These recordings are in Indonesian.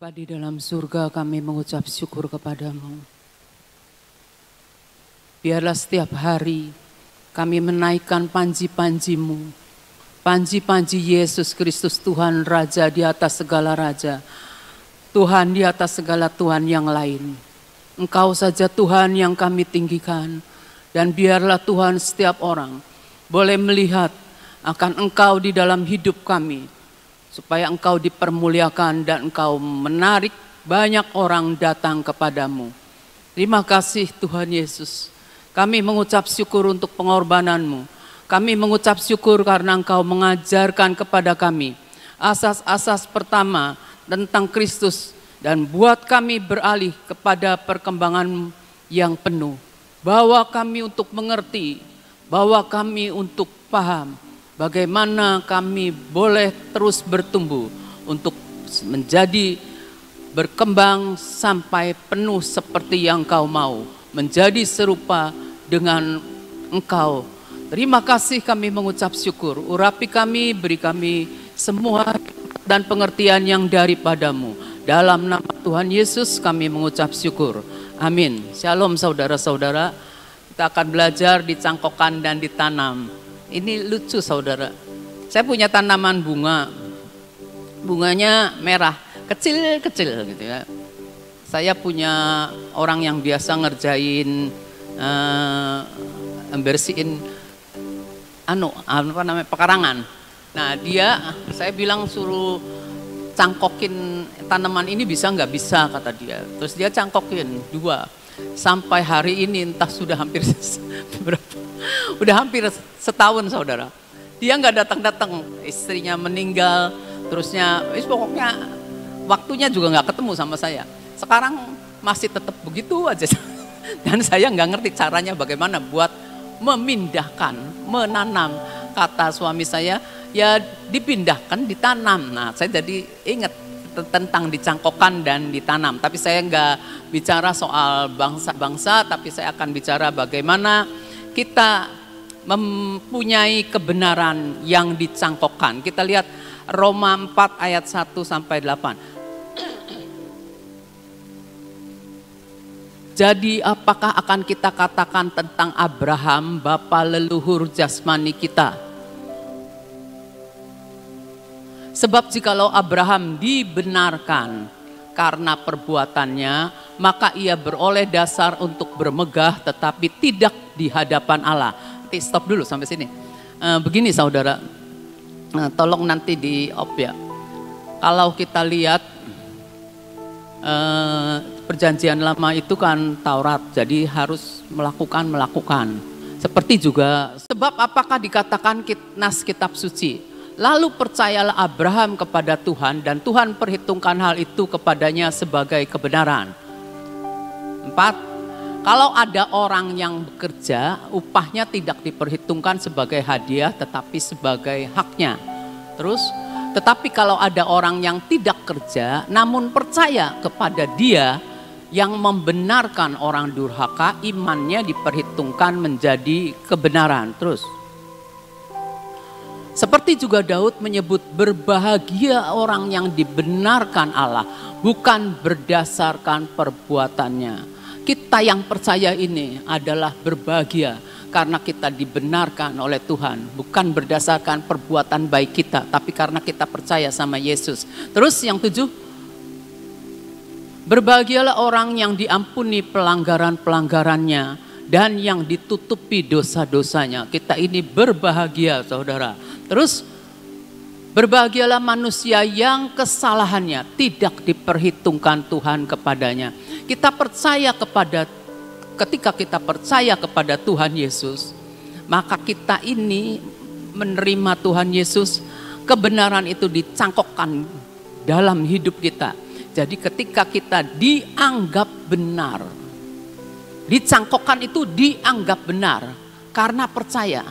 Bapa di dalam surga, kami mengucap syukur kepadamu. Biarlah setiap hari kami menaikkan panji-panji-Mu, panji-panji Yesus Kristus, Tuhan Raja di atas segala Raja, Tuhan di atas segala Tuhan yang lain. Engkau saja Tuhan yang kami tinggikan, dan biarlah Tuhan setiap orang boleh melihat akan Engkau di dalam hidup kami, supaya Engkau dipermuliakan dan Engkau menarik banyak orang datang kepadamu. Terima kasih Tuhan Yesus. Kami mengucap syukur untuk pengorbanan-Mu. Kami mengucap syukur karena Engkau mengajarkan kepada kami asas-asas pertama tentang Kristus, dan buat kami beralih kepada perkembangan yang penuh. Bawa kami untuk mengerti, bawa kami untuk paham bagaimana kami boleh terus bertumbuh untuk menjadi berkembang sampai penuh seperti yang Engkau mau, menjadi serupa dengan Engkau. Terima kasih, kami mengucap syukur. Urapi kami, beri kami semua dan pengertian yang daripadamu. Dalam nama Tuhan Yesus kami mengucap syukur. Amin. Shalom saudara-saudara. Kita akan belajar dicangkokkan dan ditanam. Ini lucu saudara. Saya punya tanaman bunga. Bunganya merah, kecil-kecil gitu ya. Saya punya orang yang biasa ngerjain bersihin pekarangan. Nah dia, saya bilang suruh cangkokin tanaman ini, bisa nggak? Bisa kata dia. Terus dia cangkokin 2. Sampai hari ini entah sudah hampir berapa, udah hampir setahun saudara. Dia nggak datang-datang, istrinya meninggal, terusnya pokoknya waktunya juga nggak ketemu sama saya. Sekarang masih tetap begitu aja. Dan saya nggak ngerti caranya bagaimana buat memindahkan, menanam. Kata suami saya, ya dipindahkan, ditanam. Nah saya jadi ingat tentang dicangkokkan dan ditanam. Tapi saya nggak bicara soal bangsa-bangsa, tapi saya akan bicara bagaimana kita mempunyai kebenaran yang dicangkokkan. Kita lihat Roma 4 ayat 1 sampai 8. Jadi apakah akan kita katakan tentang Abraham, bapa leluhur jasmani kita? Sebab jikalau Abraham dibenarkan karena perbuatannya, maka ia beroleh dasar untuk bermegah tetapi tidak di hadapan Allah. Stop dulu sampai sini. Begini saudara, tolong nanti di op ya. Kalau kita lihat perjanjian lama itu kan Taurat, jadi harus melakukan. Seperti juga, sebab apakah dikatakan nas kitab suci? Lalu percayalah Abraham kepada Tuhan, dan Tuhan perhitungkan hal itu kepadanya sebagai kebenaran. 4. Kalau ada orang yang bekerja, upahnya tidak diperhitungkan sebagai hadiah tetapi sebagai haknya. Terus, tetapi kalau ada orang yang tidak kerja namun percaya kepada Dia yang membenarkan orang durhaka, imannya diperhitungkan menjadi kebenaran. Terus, seperti juga Daud menyebut, berbahagia orang yang dibenarkan Allah, bukan berdasarkan perbuatannya. Kita yang percaya ini adalah berbahagia karena kita dibenarkan oleh Tuhan, bukan berdasarkan perbuatan baik kita, tapi karena kita percaya sama Yesus. Terus yang 7, berbahagialah orang yang diampuni pelanggaran-pelanggarannya dan yang ditutupi dosa-dosanya. Kita ini berbahagia saudara. Terus, berbahagialah manusia yang kesalahannya tidak diperhitungkan Tuhan kepadanya. Kita percaya ketika kita percaya kepada Tuhan Yesus, maka kita ini menerima Tuhan Yesus, kebenaran itu dicangkokkan dalam hidup kita. Jadi ketika kita dianggap benar, dicangkokkan itu dianggap benar karena percaya.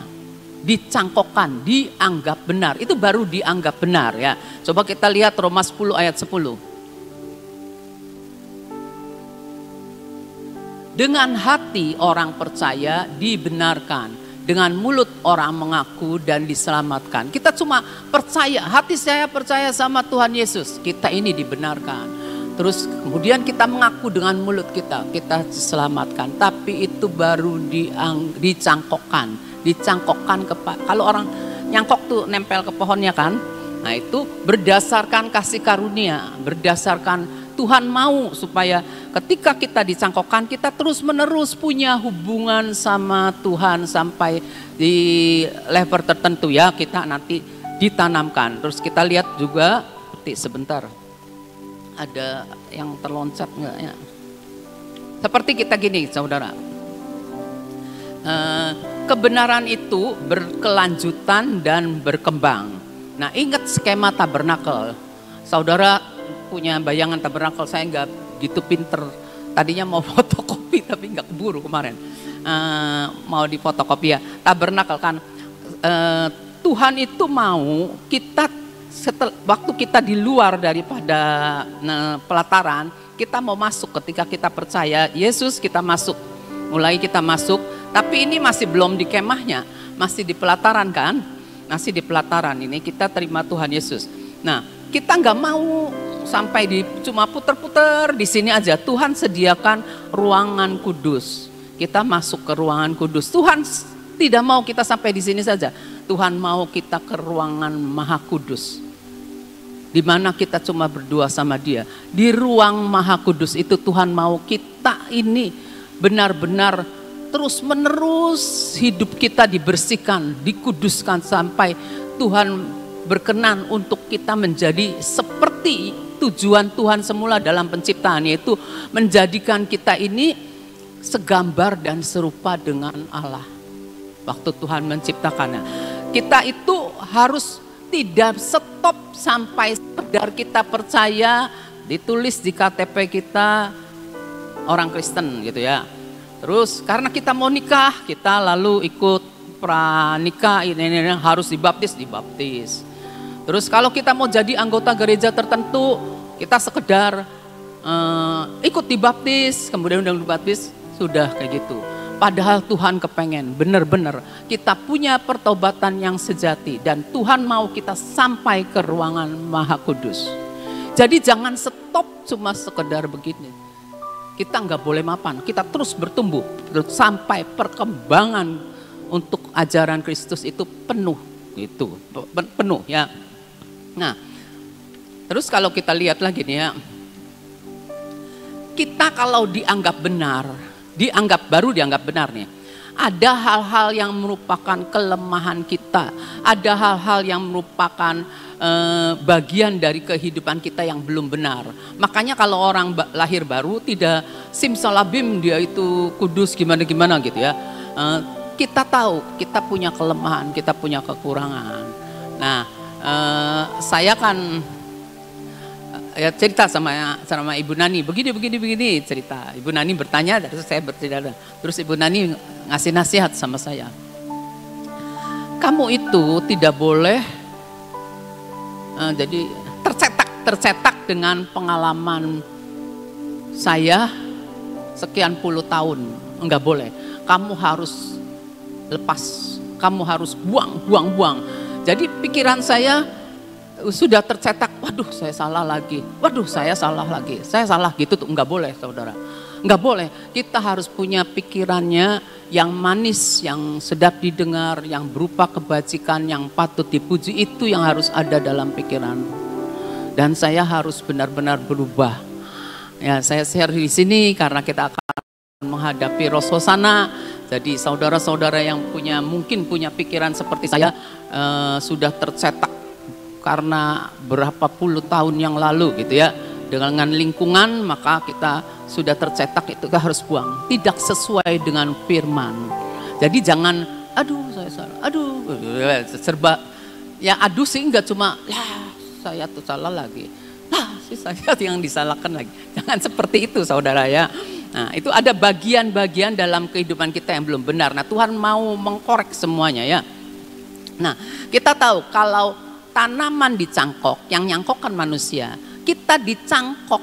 Dicangkokkan, dianggap benar, itu baru dianggap benar ya. Coba kita lihat Roma 10 ayat 10. Dengan hati orang percaya dibenarkan, dengan mulut orang mengaku dan diselamatkan. Kita cuma percaya, hati saya percaya sama Tuhan Yesus, kita ini dibenarkan. Terus kemudian kita mengaku dengan mulut kita diselamatkan. Tapi itu baru dicangkokkan kalau orang nyangkok tuh nempel ke pohonnya kan. Nah itu berdasarkan kasih karunia, berdasarkan Tuhan mau supaya ketika kita dicangkokkan kita terus menerus punya hubungan sama Tuhan sampai di level tertentu ya kita nanti ditanamkan. Terus kita lihat juga sebentar. Ada yang terloncat enggak ya? Seperti kita gini saudara. Kebenaran itu berkelanjutan dan berkembang. Nah ingat skema tabernakel. Saudara punya bayangan tabernakel, saya enggak gitu pinter. Tadinya mau fotokopi tapi enggak keburu kemarin. Mau difotokopi ya. Tabernakel kan. Tuhan itu mau kita waktu kita di luar daripada pelataran, kita mau masuk ketika kita percaya Yesus kita masuk. Mulai kita masuk, tapi ini masih belum di kemahnya, masih di pelataran kan? Masih di pelataran ini kita terima Tuhan Yesus. Nah, kita nggak mau sampai cuma puter-puter di sini aja. Tuhan sediakan ruangan kudus. Kita masuk ke ruangan kudus. Tuhan tidak mau kita sampai di sini saja. Tuhan mau kita ke ruangan Maha Kudus. Di mana kita cuma berdua sama Dia. Di ruang Maha Kudus itu Tuhan mau kita ini benar-benar terus menerus hidup kita dibersihkan, dikuduskan sampai Tuhan berkenan untuk kita menjadi seperti tujuan Tuhan semula dalam penciptaan, yaitu menjadikan kita ini segambar dan serupa dengan Allah. Waktu Tuhan menciptakannya, kita itu harus tidak stop sampai sekedar kita percaya, ditulis di KTP kita orang Kristen gitu ya. Terus karena kita mau nikah, kita lalu ikut pranikah, ini harus dibaptis. Terus kalau kita mau jadi anggota gereja tertentu, kita sekedar ikut dibaptis, kemudian udah dibaptis, sudah kayak gitu. Padahal Tuhan kepengen benar-benar kita punya pertobatan yang sejati. Dan Tuhan mau kita sampai ke ruangan Maha Kudus. Jadi jangan stop cuma sekedar begini. Kita nggak boleh mapan, kita terus bertumbuh. Sampai perkembangan untuk ajaran Kristus itu penuh. Penuh ya. Nah, terus kalau kita lihat lagi nih ya. Kita kalau dianggap benar, baru dianggap benar nih. Ada hal-hal yang merupakan kelemahan kita. Ada hal-hal yang merupakan bagian dari kehidupan kita yang belum benar. Makanya kalau orang lahir baru tidak simsalabim dia itu kudus gimana-gimana gitu ya. Kita tahu kita punya kelemahan, kita punya kekurangan. Nah, saya kan ya cerita sama Ibu Nani, begini cerita. Ibu Nani bertanya, terus saya bercerita. Terus Ibu Nani ngasih nasihat sama saya. Kamu itu tidak boleh jadi tercetak dengan pengalaman saya sekian puluh tahun. Enggak boleh. Kamu harus lepas. Kamu harus buang. Jadi pikiran saya sudah tercetak, waduh saya salah lagi, saya salah gitu tuh, enggak boleh saudara, enggak boleh. Kita harus punya pikirannya yang manis, yang sedap didengar, yang berupa kebajikan, yang patut dipuji, itu yang harus ada dalam pikiran. Dan saya harus benar-benar berubah. Ya, saya share di sini karena kita akan menghadapi Rosh Hosana. Jadi saudara-saudara yang mungkin punya pikiran seperti saya sudah tercetak karena berapa puluh tahun yang lalu gitu ya, dengan lingkungan, maka kita sudah tercetak, itu kita harus buang, tidak sesuai dengan firman. Jadi jangan saya salah, serba ya, sih enggak cuma saya tuh salah lagi, saya yang disalahkan lagi, jangan seperti itu saudara ya. Nah itu ada bagian-bagian dalam kehidupan kita yang belum benar. Nah Tuhan mau mengkorek semuanya ya. Nah kita tahu kalau tanaman dicangkok, yang nyangkokkan manusia, kita dicangkok,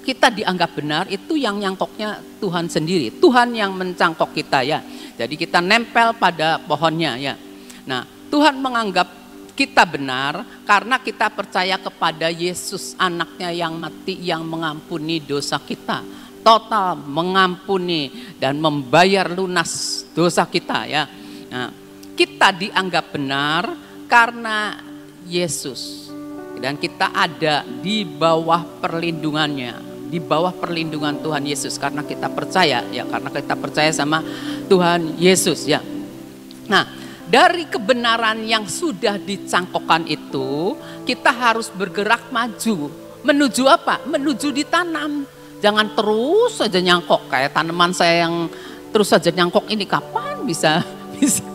kita dianggap benar, itu yang nyangkoknya Tuhan sendiri. Tuhan yang mencangkok kita ya. Jadi kita nempel pada pohonnya ya. Nah Tuhan menganggap kita benar karena kita percaya kepada Yesus, anaknya yang mati, yang mengampuni dosa kita. Total mengampuni dan membayar lunas dosa kita ya. Nah, kita dianggap benar karena Yesus. Dan kita ada di bawah perlindungannya, di bawah perlindungan Tuhan Yesus karena kita percaya ya, karena kita percaya sama Tuhan Yesus ya. Nah, dari kebenaran yang sudah dicangkokkan itu, kita harus bergerak maju. Menuju apa? Menuju ditanam. Jangan terus saja nyangkok kayak tanaman saya yang terus saja nyangkok ini, kapan bisa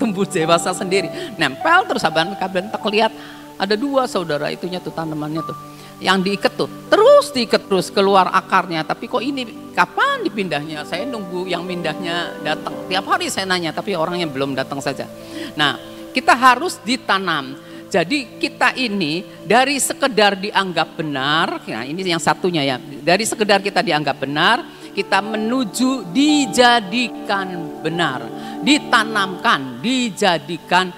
tumbuh dewasa sendiri. Nempel terus abang tak lihat ada 2 saudara itunya tuh tanamannya tuh. Yang diikat tuh, terus diikat terus keluar akarnya. Tapi kok ini kapan dipindahnya? Saya nunggu yang mindahnya datang. Tiap hari saya nanya, tapi orangnya belum datang saja. Nah, kita harus ditanam. Jadi kita ini dari sekedar dianggap benar, nah ini yang satunya ya. Dari sekedar kita dianggap benar, kita menuju dijadikan benar. Ditanamkan, dijadikan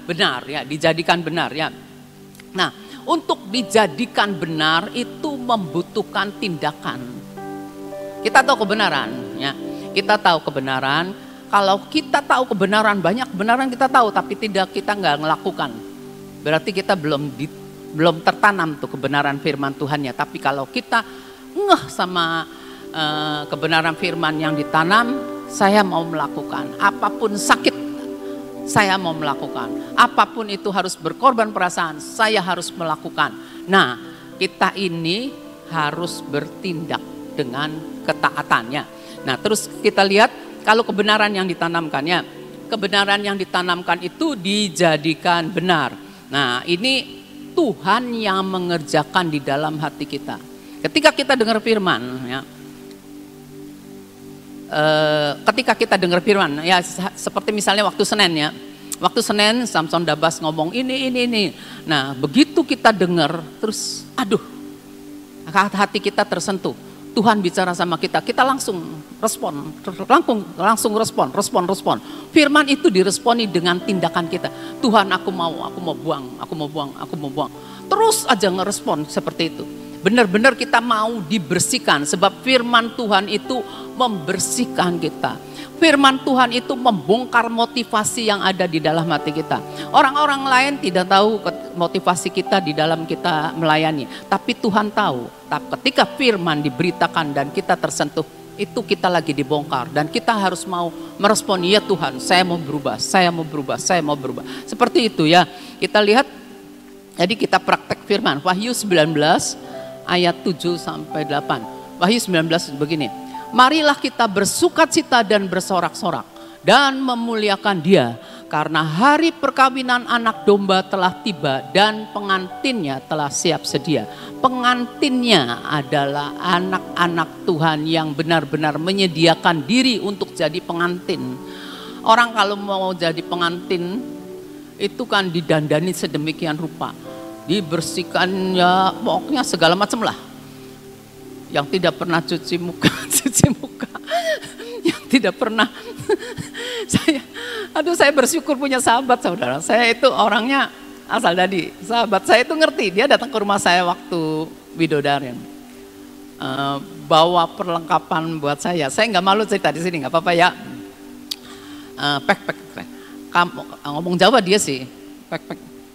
benar ya, dijadikan benar ya. Nah, untuk dijadikan benar itu membutuhkan tindakan. Kita tahu kebenaran ya. Kita tahu kebenaran. Kalau kita tahu kebenaran, banyak kebenaran kita tahu tapi tidak, kita nggak melakukan. Berarti kita belum tertanam tuh kebenaran firman Tuhannya. Tapi kalau kita ngeh sama kebenaran firman yang ditanam, saya mau melakukan. Apapun sakit, saya mau melakukan. Apapun itu harus berkorban perasaan, saya harus melakukan. Nah, kita ini harus bertindak dengan ketaatannya. Nah, terus kita lihat kalau kebenaran yang ditanamkan ya, kebenaran yang ditanamkan itu dijadikan benar. Nah, ini Tuhan yang mengerjakan di dalam hati kita. Ketika kita dengar firman ya, ketika kita dengar firman ya, seperti misalnya waktu Senin ya. Waktu Senin Samson Dabas ngomong ini. Nah, begitu kita dengar terus aduh, hati kita tersentuh. Tuhan bicara sama kita, kita langsung respon. Firman itu diresponi dengan tindakan kita. Tuhan, aku mau buang. Terus aja ngerespon seperti itu. Benar-benar kita mau dibersihkan sebab firman Tuhan itu membersihkan kita. Firman Tuhan itu membongkar motivasi yang ada di dalam hati kita. Orang-orang lain tidak tahu motivasi kita di dalam kita melayani. Tapi Tuhan tahu. Tapi ketika firman diberitakan dan kita tersentuh, itu kita lagi dibongkar. Dan kita harus mau merespon, ya Tuhan, saya mau berubah. Seperti itu ya. Kita lihat, jadi kita praktek firman. Wahyu 19 ayat 7 sampai 8. Wahyu 19 begini. Marilah kita bersukacita dan bersorak-sorak dan memuliakan Dia karena hari perkawinan anak domba telah tiba dan pengantinnya telah siap sedia. Pengantinnya adalah anak-anak Tuhan yang benar-benar menyediakan diri untuk jadi pengantin. Orang kalau mau jadi pengantin itu kan didandani sedemikian rupa, dibersihkan ya, pokoknya segala macam lah. Yang tidak pernah cuci muka, yang tidak pernah, saya bersyukur punya sahabat saudara, saya itu orangnya asal dari, sahabat saya itu ngerti, dia datang ke rumah saya waktu widodaren, bawa perlengkapan buat saya nggak malu cerita di sini, nggak apa-apa ya, kamu ngomong Jawa dia sih,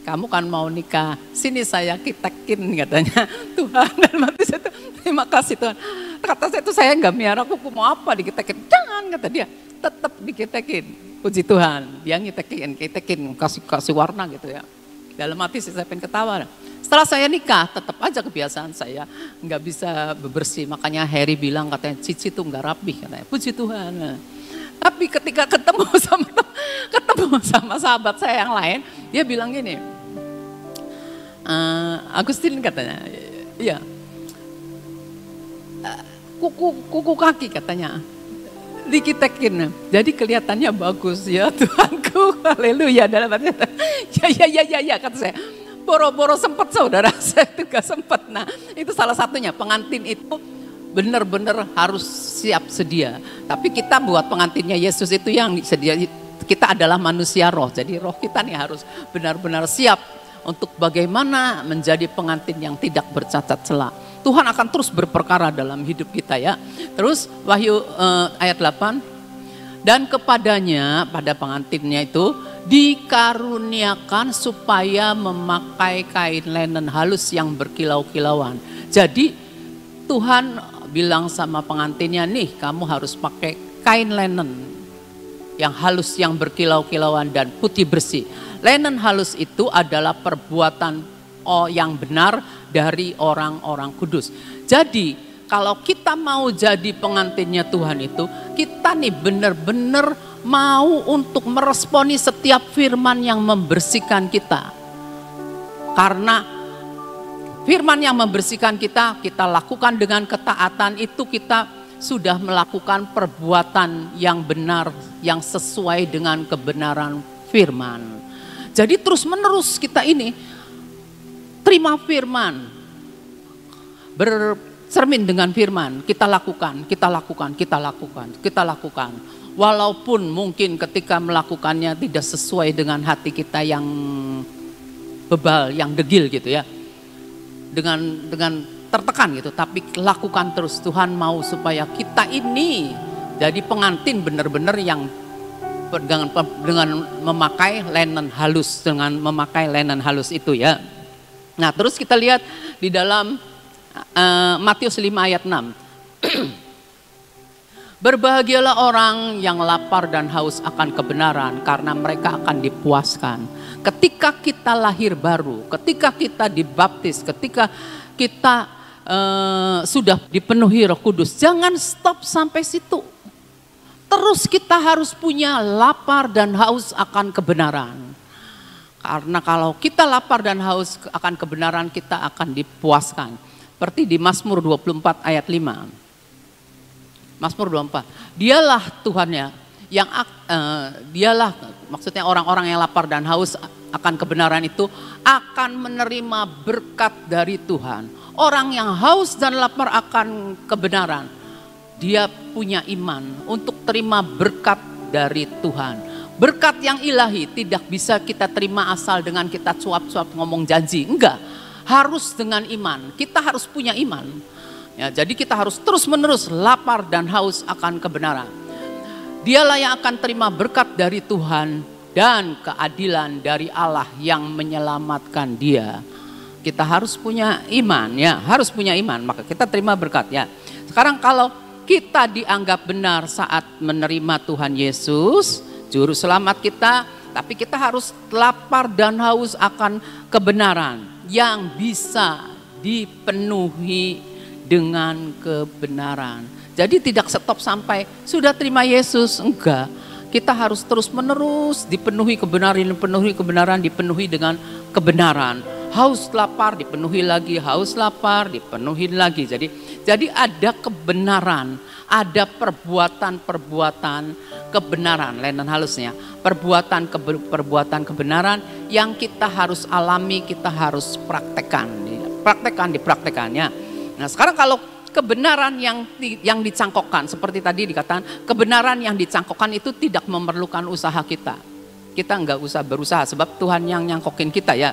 kamu kan mau nikah, sini saya kitekin katanya, Tuhan dalam hati saya tuh, terima kasih Tuhan. Kata saya itu saya nggak miara kuku, mau apa dikitekin, jangan kata dia, tetap dikitekin, puji Tuhan, dia ngitekin, kasih warna gitu ya. Dalam hati saya pengen ketawa. Setelah saya nikah, tetap aja kebiasaan saya nggak bisa bebersih, makanya Harry bilang katanya Cici tuh nggak rapi katanya, puji Tuhan. Tapi ketika ketemu sama sahabat saya yang lain, dia bilang gini, Agustin katanya, iya, kuku kaki katanya, dikitekin, jadi kelihatannya bagus ya Tuhanku, haleluya dalam hati, ya kata saya, boro-boro sempat saudara, saya itu gak sempat. Nah itu salah satunya, pengantin itu benar-benar harus siap sedia. Tapi kita buat pengantinnya Yesus itu yang sedia, kita adalah manusia roh, jadi roh kita nih harus benar-benar siap untuk bagaimana menjadi pengantin yang tidak bercacat celah. Tuhan akan terus berperkara dalam hidup kita ya. Terus Wahyu ayat 8, dan kepadanya, pada pengantinnya itu, dikaruniakan supaya memakai kain linen halus yang berkilau-kilauan. Jadi Tuhan bilang sama pengantinnya, nih kamu harus pakai kain linen yang halus, yang berkilau-kilauan dan putih bersih. Linen halus itu adalah perbuatan yang benar dari orang-orang kudus. Jadi kalau kita mau jadi pengantinnya Tuhan itu, kita nih benar-benar mau untuk meresponi setiap firman yang membersihkan kita. Karena firman yang membersihkan kita, kita lakukan dengan ketaatan, itu kita sudah melakukan perbuatan yang benar, yang sesuai dengan kebenaran firman. Jadi terus menerus kita ini terima firman, bercermin dengan firman, kita lakukan. Walaupun mungkin ketika melakukannya tidak sesuai dengan hati kita yang bebal, yang degil gitu ya, dengan tertekan gitu, tapi lakukan terus. Tuhan mau supaya kita ini jadi pengantin benar-benar yang dengan memakai linen halus, dengan memakai linen halus itu ya. Nah terus kita lihat di dalam Matius 5 ayat 6. Berbahagialah orang yang lapar dan haus akan kebenaran, karena mereka akan dipuaskan. Ketika kita lahir baru, ketika kita dibaptis, ketika kita sudah dipenuhi Roh Kudus, jangan stop sampai situ. Terus kita harus punya lapar dan haus akan kebenaran. Karena kalau kita lapar dan haus akan kebenaran, kita akan dipuaskan. Seperti di Mazmur 24 ayat 5. Mazmur 24. Dialah Tuhannya yang dialah, maksudnya orang-orang yang lapar dan haus akan kebenaran itu akan menerima berkat dari Tuhan. Orang yang haus dan lapar akan kebenaran, dia punya iman untuk terima berkat dari Tuhan. Berkat yang ilahi tidak bisa kita terima asal dengan kita cuap-cuap ngomong janji. Enggak, harus dengan iman. Kita harus punya iman. Ya, jadi kita harus terus-menerus lapar dan haus akan kebenaran. Dialah yang akan terima berkat dari Tuhan dan keadilan dari Allah yang menyelamatkan dia. Kita harus punya iman ya, harus punya iman, maka kita terima berkat ya. Sekarang kalau kita dianggap benar saat menerima Tuhan Yesus, Juru Selamat kita, tapi kita harus lapar dan haus akan kebenaran yang bisa dipenuhi dengan kebenaran. Jadi tidak stop sampai sudah terima Yesus, enggak. Kita harus terus menerus dipenuhi kebenaran, dipenuhi dengan kebenaran. Haus lapar dipenuhi lagi, haus lapar dipenuhi lagi. Jadi ada kebenaran, ada perbuatan kebenaran, linen halusnya. Perbuatan kebenaran yang kita harus alami, kita harus praktekkan, dipraktekannya. Nah sekarang kalau kebenaran yang dicangkokkan, seperti tadi dikatakan, kebenaran yang dicangkokkan itu tidak memerlukan usaha kita. Kita enggak usah berusaha, sebab Tuhan yang nyangkokin kita ya.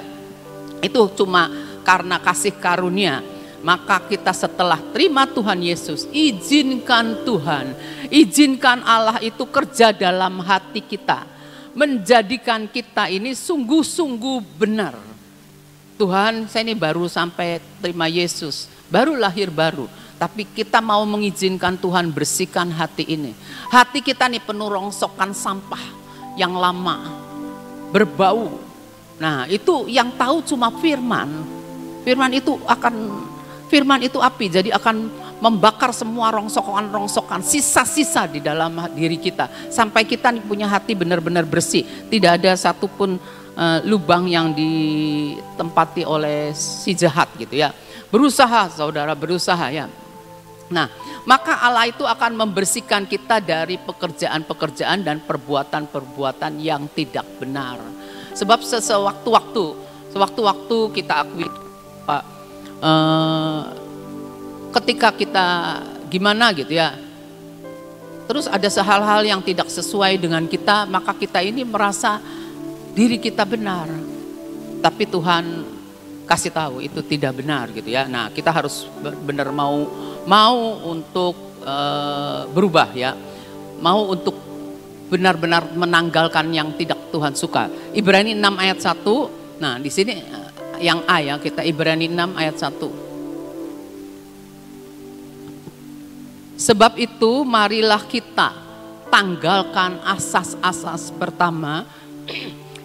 Itu cuma karena kasih karunia. Maka kita setelah terima Tuhan Yesus, izinkan Tuhan, izinkan Allah itu kerja dalam hati kita. Menjadikan kita ini sungguh-sungguh benar. Tuhan, saya ini baru sampai terima Yesus, baru lahir baru. Tapi kita mau mengizinkan Tuhan bersihkan hati ini. Hati kita nih penuh rongsokan sampah yang lama, berbau. Nah itu yang tahu cuma firman. Firman itu api, jadi akan membakar semua rongsokan-rongsokan, sisa-sisa di dalam diri kita. Sampai kita nih punya hati benar-benar bersih. Tidak ada satupun lubang yang ditempati oleh si jahat gitu ya. Berusaha, saudara, berusaha ya. Nah, maka Allah itu akan membersihkan kita dari pekerjaan-pekerjaan dan perbuatan-perbuatan yang tidak benar. Sebab sewaktu-waktu kita akui, Pak, ketika kita gimana gitu ya, terus ada hal-hal yang tidak sesuai dengan kita, maka kita ini merasa diri kita benar. Tapi Tuhan kasih tahu itu tidak benar gitu ya. Nah, kita harus benar mau untuk berubah ya. Mau untuk benar-benar menanggalkan yang tidak Tuhan suka. Ibrani 6 ayat 1. Nah, di sini yang A ya, kita Ibrani 6 ayat 1. Sebab itu marilah kita tanggalkan asas-asas pertama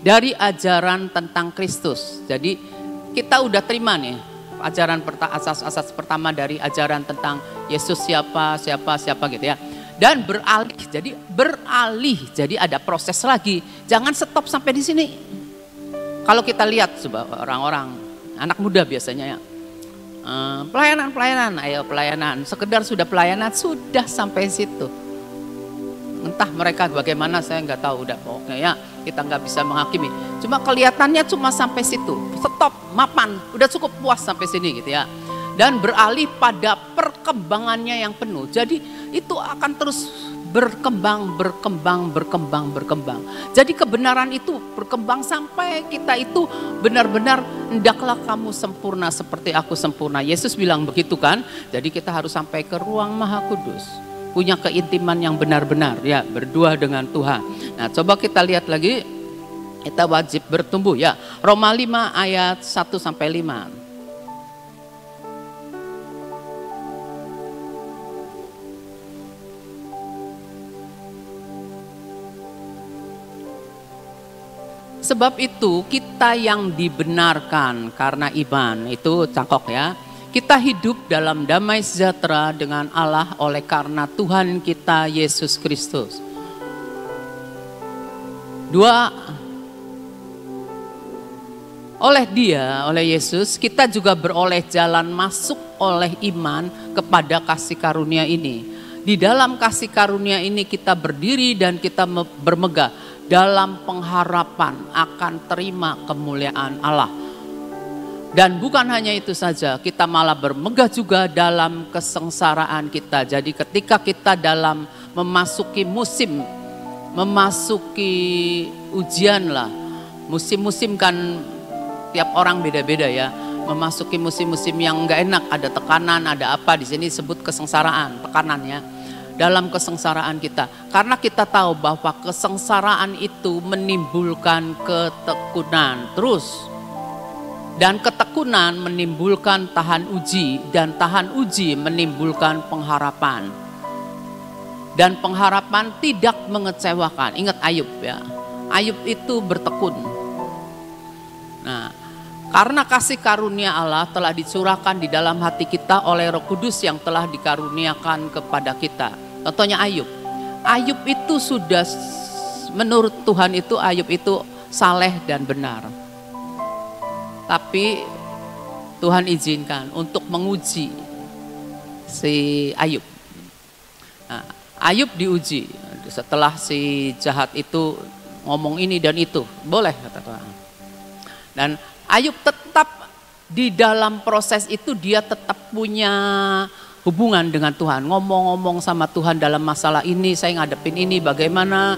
dari ajaran tentang Kristus. Jadi kita udah terima nih ajaran asas-asas pertama dari ajaran tentang Yesus siapa gitu ya. Dan beralih, jadi ada proses lagi. Jangan stop sampai di sini. Kalau kita lihat orang-orang, anak muda biasanya ya, pelayanan, sekedar sudah pelayanan, sudah sampai situ. Entah mereka bagaimana saya nggak tahu, udah pokoknya ya kita nggak bisa menghakimi. Cuma kelihatannya cuma sampai situ, stop, mapan, udah cukup puas sampai sini gitu ya. Dan beralih pada perkembangannya yang penuh. Jadi itu akan terus berkembang. Jadi kebenaran itu berkembang sampai kita itu benar-benar hendaklah kamu sempurna seperti aku sempurna. Yesus bilang begitu kan. Jadi kita harus sampai ke ruang Maha Kudus. Punya keintiman yang benar-benar ya, berdua dengan Tuhan. Nah, coba kita lihat lagi. Kita wajib bertumbuh ya. Roma 5 ayat 1 sampai 5. Sebab itu kita yang dibenarkan karena iman, itu cangkok ya. Kita hidup dalam damai sejahtera dengan Allah oleh karena Tuhan kita Yesus Kristus. 2. Oleh Yesus kita juga beroleh jalan masuk oleh iman kepada kasih karunia ini. Di dalam kasih karunia ini kita berdiri dan kita bermegah dalam pengharapan akan terima kemuliaan Allah. Dan bukan hanya itu saja, kita malah bermegah juga dalam kesengsaraan kita. Jadi ketika kita dalam memasuki ujian lah. Musim-musim kan tiap orang beda-beda ya. Memasuki musim-musim yang enggak enak, ada tekanan, ada apa, di sini sebut kesengsaraan, tekanan ya. Dalam kesengsaraan kita, karena kita tahu bahwa kesengsaraan itu menimbulkan ketekunan terus, dan ketekunan menimbulkan tahan uji, dan tahan uji menimbulkan pengharapan, dan pengharapan tidak mengecewakan. Ingat Ayub ya, Ayub itu bertekun. Nah, karena kasih karunia Allah telah dicurahkan di dalam hati kita oleh Roh Kudus yang telah dikaruniakan kepada kita. Contohnya Ayub. Ayub itu sudah, menurut Tuhan itu Ayub itu saleh dan benar. Tapi Tuhan izinkan untuk menguji si Ayub. Nah, Ayub diuji setelah si jahat itu ngomong ini dan itu. Boleh kata Tuhan. Dan Ayub tetap di dalam proses itu, dia tetap punya hubungan dengan Tuhan, ngomong-ngomong sama Tuhan dalam masalah ini, saya ngadepin ini bagaimana,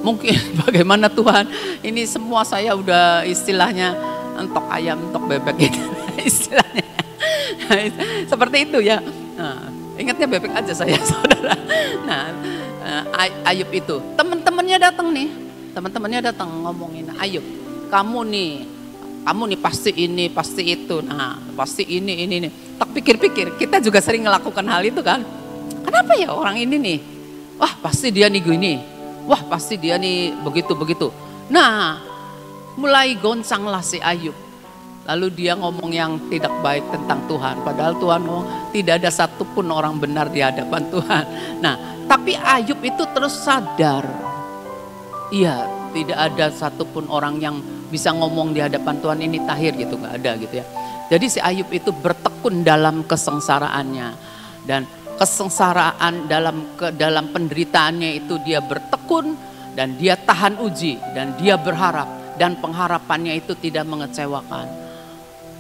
mungkin bagaimana Tuhan, ini semua saya udah istilahnya entok ayam, entok bebek gitu, istilahnya seperti itu ya. Nah, ingatnya bebek aja saya saudara. Nah, Ayub itu teman-temannya datang ngomongin, Ayub, kamu nih pasti ini, pasti itu, nah pasti ini. Tak pikir-pikir, kita juga sering melakukan hal itu kan. Kenapa ya orang ini nih? Wah pasti dia nih gini, wah pasti dia nih begitu. Nah mulai goncanglah si Ayub. Lalu dia ngomong yang tidak baik tentang Tuhan. Padahal Tuhan ngomong tidak ada satupun orang benar di hadapan Tuhan. Nah tapi Ayub itu terus sadar. Iya, tidak ada satupun orang yang bisa ngomong di hadapan Tuhan ini tahir gitu, gak ada gitu ya. Jadi si Ayub itu bertekun dalam kesengsaraannya, dan kesengsaraan dalam penderitaannya itu dia bertekun dan dia tahan uji dan dia berharap, dan pengharapannya itu tidak mengecewakan.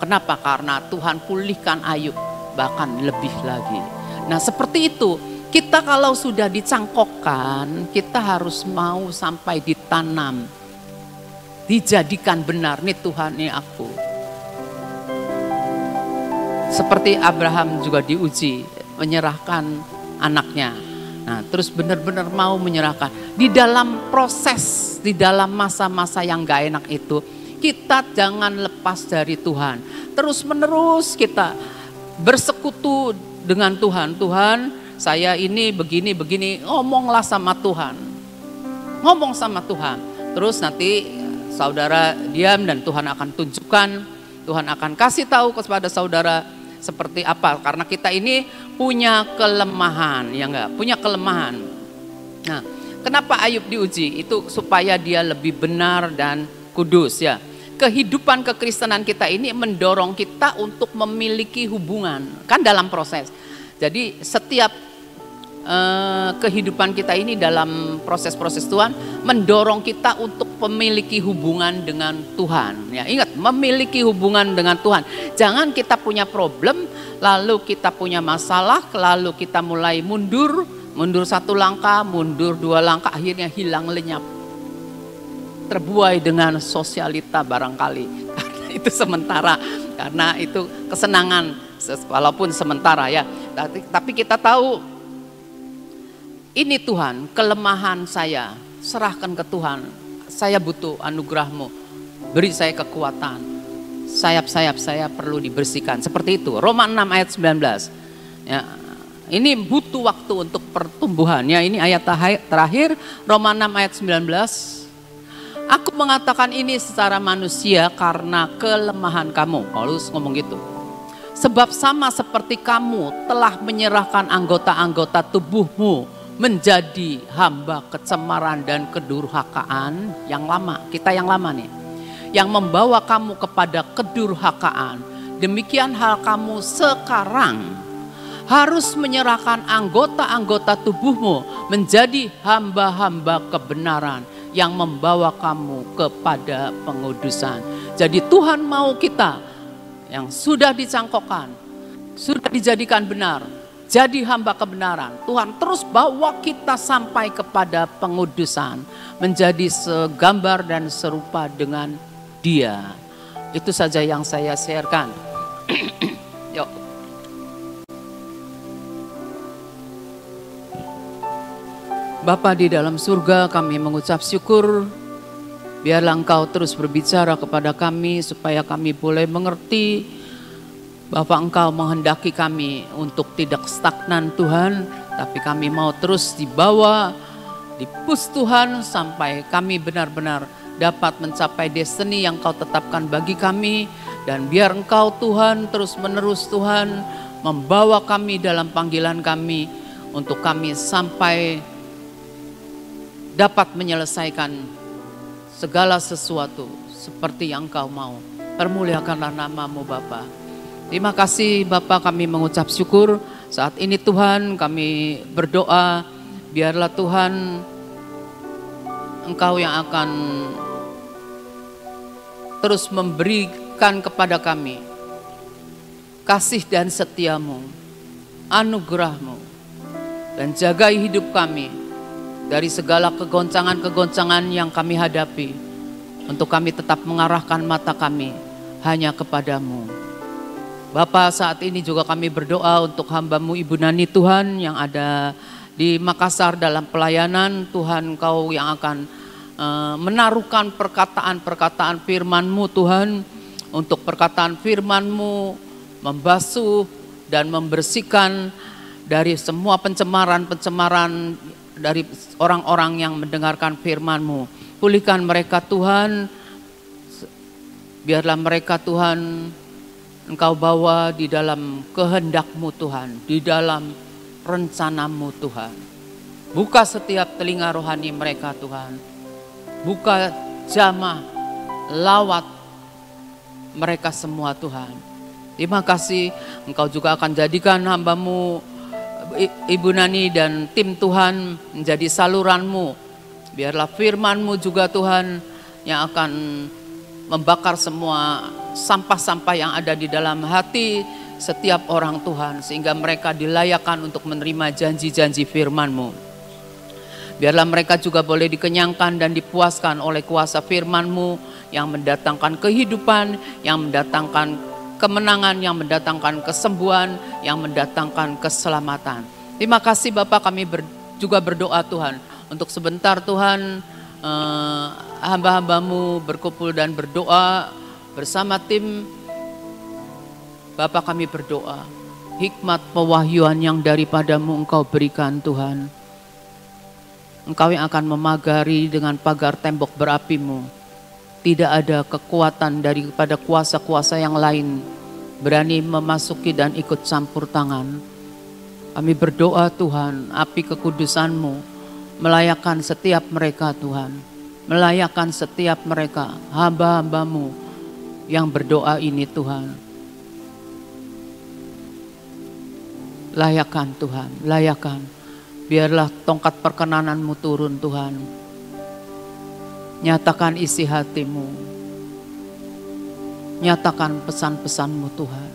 Kenapa? Karena Tuhan pulihkan Ayub bahkan lebih lagi. Nah seperti itu Kita kalau sudah dicangkokkan, kita harus mau sampai ditanam, dijadikan benar. Nih Tuhan, nih aku. Seperti Abraham juga diuji, menyerahkan anaknya. Nah, terus benar-benar mau menyerahkan. Di dalam proses, di dalam masa-masa yang gak enak itu, kita jangan lepas dari Tuhan. Terus menerus kita bersekutu dengan Tuhan. Tuhan, saya ini begini, ngomonglah sama Tuhan. Ngomong sama Tuhan. Terus nanti saudara diam dan Tuhan akan tunjukkan, Tuhan akan kasih tahu kepada saudara seperti apa. Karena kita ini punya kelemahan, ya enggak? Punya kelemahan. Nah, kenapa Ayub diuji? Itu supaya dia lebih benar dan kudus, ya. Kehidupan kekristenan kita ini mendorong kita untuk memiliki hubungan, kan dalam proses. Jadi setiap kehidupan kita ini dalam proses-proses Tuhan mendorong kita untuk memiliki hubungan dengan Tuhan. Ya, ingat, memiliki hubungan dengan Tuhan. Jangan kita punya problem, lalu kita punya masalah, lalu kita mulai mundur satu langkah, mundur dua langkah, akhirnya hilang lenyap. Terbuai dengan sosialita barangkali. Karena itu sementara, karena itu kesenangan walaupun sementara, ya. Tapi kita tahu ini Tuhan, kelemahan saya, serahkan ke Tuhan. Saya butuh anugerah-Mu, beri saya kekuatan. Sayap-sayap saya perlu dibersihkan. Seperti itu, Roma 6 ayat 19. Ya, ini butuh waktu untuk pertumbuhan. Ya, ini ayat terakhir, Roma 6 ayat 19. Aku mengatakan ini secara manusia karena kelemahan kamu. Paulus ngomong gitu. Sebab sama seperti kamu telah menyerahkan anggota-anggota tubuhmu menjadi hamba kecemaran dan kedurhakaan yang lama. Kita yang lama nih. Yang membawa kamu kepada kedurhakaan. Demikian hal kamu sekarang harus menyerahkan anggota-anggota tubuhmu menjadi hamba-hamba kebenaran yang membawa kamu kepada pengudusan. Jadi Tuhan mau kita yang sudah dicangkokkan, sudah dijadikan benar, jadi hamba kebenaran. Tuhan terus bawa kita sampai kepada pengudusan, menjadi segambar dan serupa dengan Dia. Itu saja yang saya sharekan. Yuk. Bapa di dalam surga, kami mengucap syukur. Biarlah Engkau terus berbicara kepada kami supaya kami boleh mengerti bahwa Engkau menghendaki kami untuk tidak stagnan Tuhan, tapi kami mau terus dibawa, dipus Tuhan sampai kami benar-benar dapat mencapai destiny yang Kau tetapkan bagi kami. Dan biar Engkau Tuhan terus menerus Tuhan membawa kami dalam panggilan kami untuk kami sampai dapat menyelesaikan segala sesuatu seperti yang Engkau mau. Permuliakanlah nama-Mu Bapa. Terima kasih Bapa, kami mengucap syukur. Saat ini Tuhan kami berdoa, biarlah Tuhan Engkau yang akan terus memberikan kepada kami kasih dan setia-Mu, anugerah-Mu, dan jagai hidup kami dari segala kegoncangan-kegoncangan yang kami hadapi, untuk kami tetap mengarahkan mata kami hanya kepada-Mu. Bapa, saat ini juga kami berdoa untuk hamba-Mu Ibu Nani Tuhan yang ada di Makassar dalam pelayanan. Tuhan, Engkau yang akan menaruhkan perkataan-perkataan firman-Mu Tuhan, untuk perkataan firman-Mu membasuh dan membersihkan dari semua pencemaran-pencemaran dari orang-orang yang mendengarkan firman-Mu. Pulihkan mereka Tuhan, biarlah mereka Tuhan Engkau bawa di dalam kehendak-Mu Tuhan, di dalam rencana-Mu Tuhan. Buka setiap telinga rohani mereka Tuhan, buka jamah, lawat mereka semua Tuhan. Terima kasih, Engkau juga akan jadikan hamba-Mu Ibu Nani dan tim Tuhan menjadi saluran-Mu. Biarlah firman-Mu juga Tuhan yang akan membakar semua sampah-sampah yang ada di dalam hati setiap orang Tuhan, sehingga mereka dilayakkan untuk menerima janji-janji firman-Mu. Biarlah mereka juga boleh dikenyangkan dan dipuaskan oleh kuasa firman-Mu yang mendatangkan kehidupan, yang mendatangkan kemenangan, yang mendatangkan kesembuhan, yang mendatangkan keselamatan. Terima kasih Bapak, kami juga berdoa Tuhan, untuk sebentar Tuhan hamba-hamba-Mu berkumpul dan berdoa bersama tim. Bapak, kami berdoa, hikmat pewahyuan yang daripada-Mu Engkau berikan Tuhan. Engkau yang akan memagari dengan pagar tembok berapi-Mu. Tidak ada kekuatan daripada kuasa-kuasa yang lain berani memasuki dan ikut campur tangan. Kami berdoa Tuhan, api kekudusan-Mu melayakkan setiap mereka Tuhan. Melayakkan setiap mereka, hamba-hamba-Mu yang berdoa ini Tuhan. Layakan Tuhan, layakan. Biarlah tongkat perkenanan-Mu turun Tuhan. Nyatakan isi hati-Mu. Nyatakan pesan-pesan-Mu Tuhan.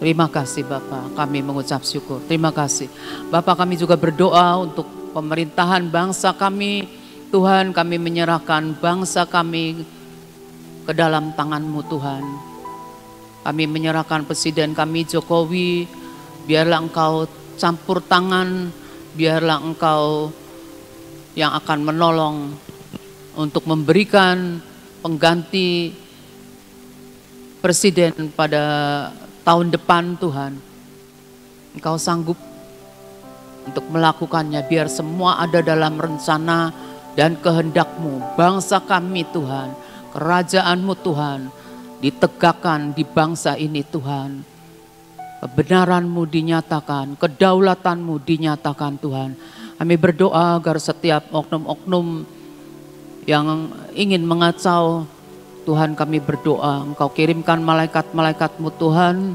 Terima kasih Bapak, kami mengucap syukur. Terima kasih Bapak, kami juga berdoa untuk pemerintahan bangsa kami. Tuhan, kami menyerahkan bangsa kami ke dalam tangan-Mu Tuhan. Kami menyerahkan Presiden kami Jokowi. Biarlah Engkau campur tangan, biarlah Engkau yang akan menolong untuk memberikan pengganti presiden pada tahun depan Tuhan. Engkau sanggup untuk melakukannya, biar semua ada dalam rencana dan kehendak-Mu. Bangsa kami Tuhan, kerajaan-Mu Tuhan, ditegakkan di bangsa ini Tuhan. Kebenaran-Mu dinyatakan, kedaulatan-Mu dinyatakan Tuhan. Kami berdoa agar setiap oknum-oknum yang ingin mengacau, Tuhan kami berdoa, Engkau kirimkan malaikat-malaikat-Mu Tuhan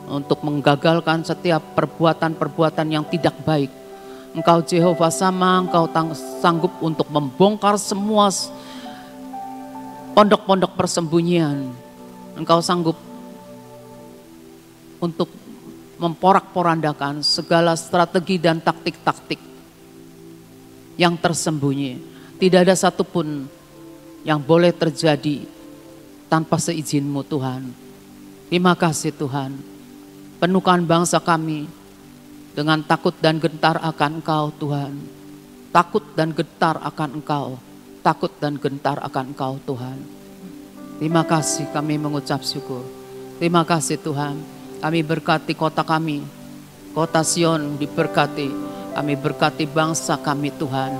untuk menggagalkan setiap perbuatan-perbuatan yang tidak baik. Engkau Jehovah Sama, Engkau sanggup untuk membongkar semua pondok-pondok persembunyian. Engkau sanggup untuk memporak-porandakan segala strategi dan taktik-taktik yang tersembunyi. Tidak ada satupun yang boleh terjadi tanpa seizin-Mu Tuhan. Terima kasih Tuhan. Penuhkan bangsa kami dengan takut dan gentar akan Engkau Tuhan. Takut dan gentar akan Engkau. Takut dan gentar akan Engkau Tuhan. Terima kasih, kami mengucap syukur. Terima kasih Tuhan. Kami berkati kota kami, kota Sion diberkati. Kami berkati bangsa kami Tuhan.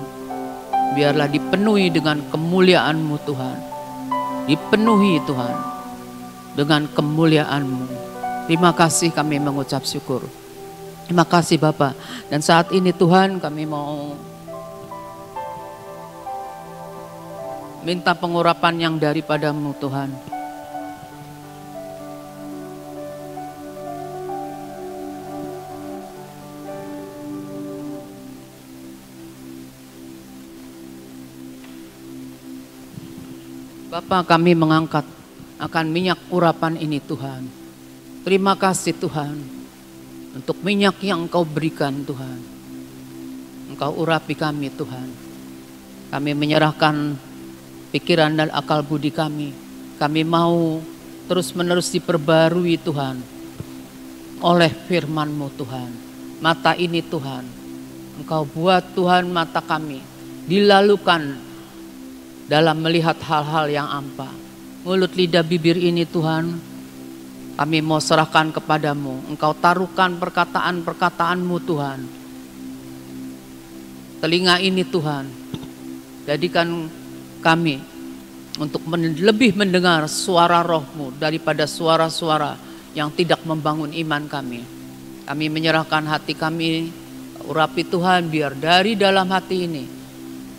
Biarlah dipenuhi dengan kemuliaan-Mu Tuhan. Dipenuhi Tuhan dengan kemuliaan-Mu. Terima kasih, kami mengucap syukur. Terima kasih Bapak. Dan saat ini Tuhan, kami mau minta pengurapan yang daripada-Mu Tuhan. Bapa, kami mengangkat akan minyak urapan ini Tuhan. Terima kasih Tuhan untuk minyak yang Engkau berikan Tuhan. Engkau urapi kami Tuhan. Kami menyerahkan pikiran dan akal budi kami. Kami mau terus-menerus diperbarui Tuhan oleh firman-Mu Tuhan. Mata ini Tuhan, Engkau buat Tuhan mata kami dilalukan dalam melihat hal-hal yang ampa. Mulut lidah bibir ini Tuhan, kami mau serahkan kepadamu. Engkau taruhkan perkataan-perkataan-Mu Tuhan. Telinga ini Tuhan, jadikan kami untuk lebih mendengar suara Roh-Mu daripada suara-suara yang tidak membangun iman kami. Kami menyerahkan hati kami, urapi Tuhan, biar dari dalam hati ini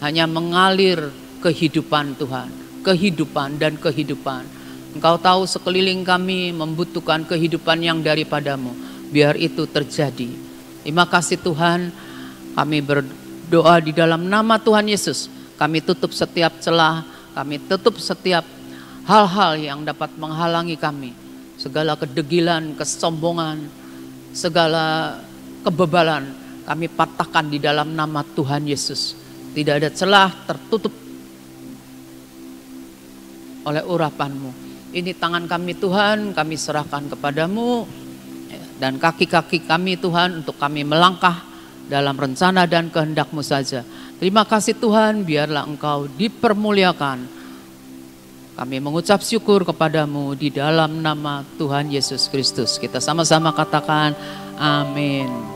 hanya mengalir kehidupan Tuhan, kehidupan dan kehidupan. Engkau tahu sekeliling kami membutuhkan kehidupan yang daripada-Mu. Biar itu terjadi. Terima kasih Tuhan. Kami berdoa di dalam nama Tuhan Yesus. Kami tutup setiap celah, kami tutup setiap hal-hal yang dapat menghalangi kami. segala kedegilan, kesombongan, segala kebebalan kami patahkan di dalam nama Tuhan Yesus. Tidak ada celah tertutup oleh urapan-Mu. Ini tangan kami Tuhan, kami serahkan kepadamu, dan kaki-kaki kami Tuhan untuk kami melangkah dalam rencana dan kehendak-Mu saja. Terima kasih Tuhan, biarlah Engkau dipermuliakan. Kami mengucap syukur kepadamu di dalam nama Tuhan Yesus Kristus. Kita sama-sama katakan amin.